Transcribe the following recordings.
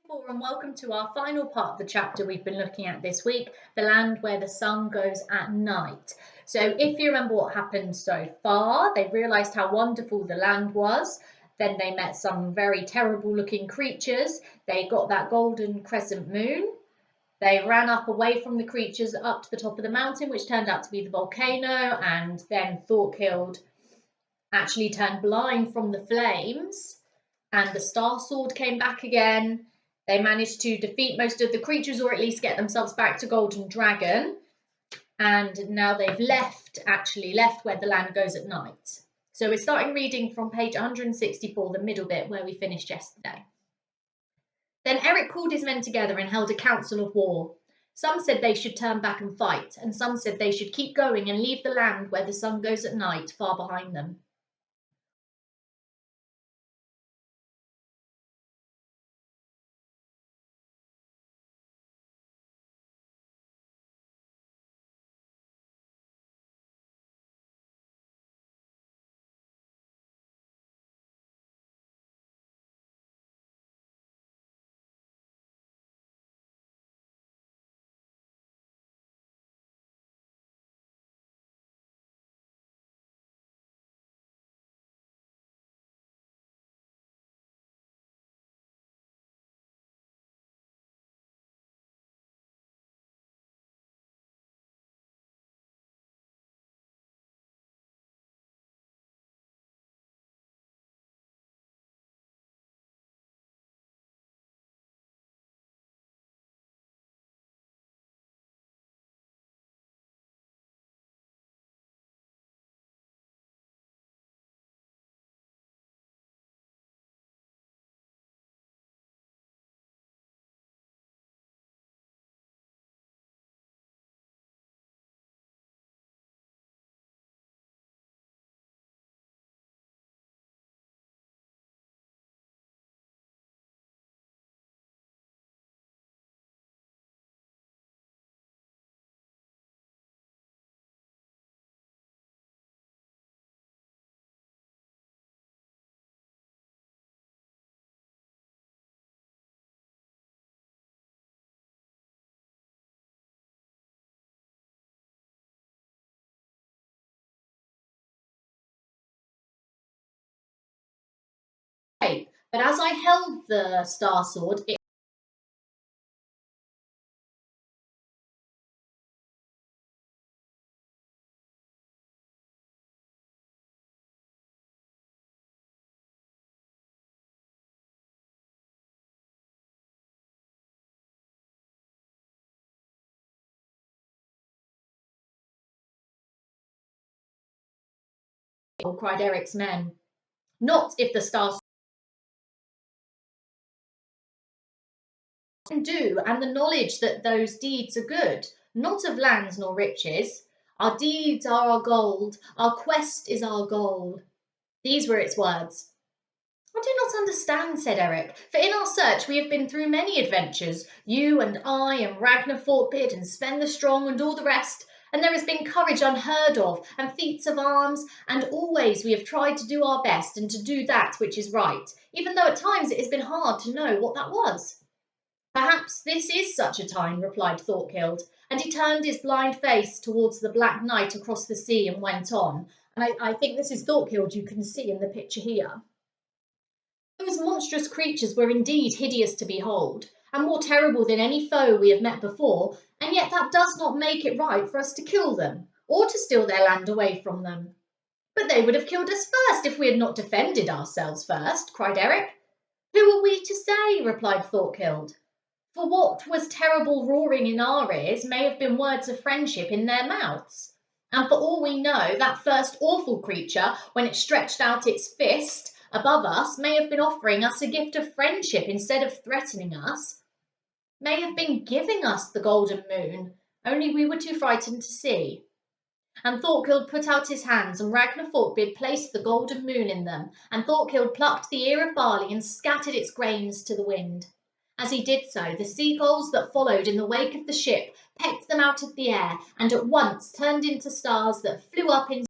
And welcome to our final part of the chapter we've been looking at this week, the land where the sun goes at night. So if you remember what happened so far, they realised how wonderful the land was. Then they met some very terrible looking creatures. They got that golden crescent moon. They ran up away from the creatures up to the top of the mountain, which turned out to be the volcano. And then Thorkild actually turned blind from the flames. And the Star Sword came back again. They managed to defeat most of the creatures, or at least get themselves back to Golden Dragon. And now they've left where the land goes at night. So we're starting reading from page 164, the middle bit where we finished yesterday. Then Erik called his men together and held a council of war. Some said they should turn back and fight, and some said they should keep going and leave the land where the sun goes at night far behind them. But as I held the Star Sword, it cried Eric's men. Not if the Star can do, and the knowledge that those deeds are good, not of lands nor riches. Our deeds are our gold, our quest is our goal. These were its words. I do not understand, said Erik, for in our search we have been through many adventures, you and I and Ragnar Forkbeard and Sven the Strong and all the rest, and there has been courage unheard of and feats of arms, and always we have tried to do our best and to do that which is right, even though at times it has been hard to know what that was. Perhaps this is such a time, replied Thorkild, and he turned his blind face towards the black night across the sea and went on. And I think this is Thorkild you can see in the picture here. Those monstrous creatures were indeed hideous to behold, and more terrible than any foe we have met before, and yet that does not make it right for us to kill them, or to steal their land away from them. But they would have killed us first if we had not defended ourselves first, cried Erik. Who are we to say, replied Thorkild. For what was terrible roaring in our ears may have been words of friendship in their mouths. And for all we know, that first awful creature, when it stretched out its fist above us, may have been offering us a gift of friendship instead of threatening us, may have been giving us the golden moon, only we were too frightened to see. And Thorkild put out his hands, and Ragnar Forkbeard placed the golden moon in them, and Thorkild plucked the ear of barley and scattered its grains to the wind. As he did so, the seagulls that followed in the wake of the ship pecked them out of the air, and at once turned into stars that flew up in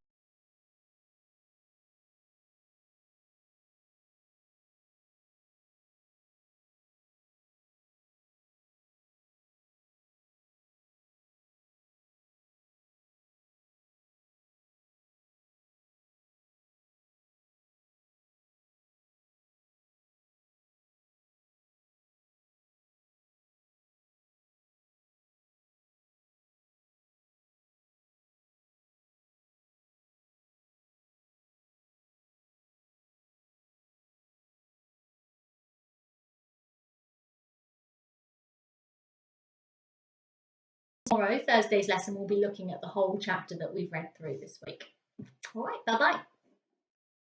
Tomorrow, Thursday's lesson, we'll be looking at the whole chapter that we've read through this week. All right, bye-bye.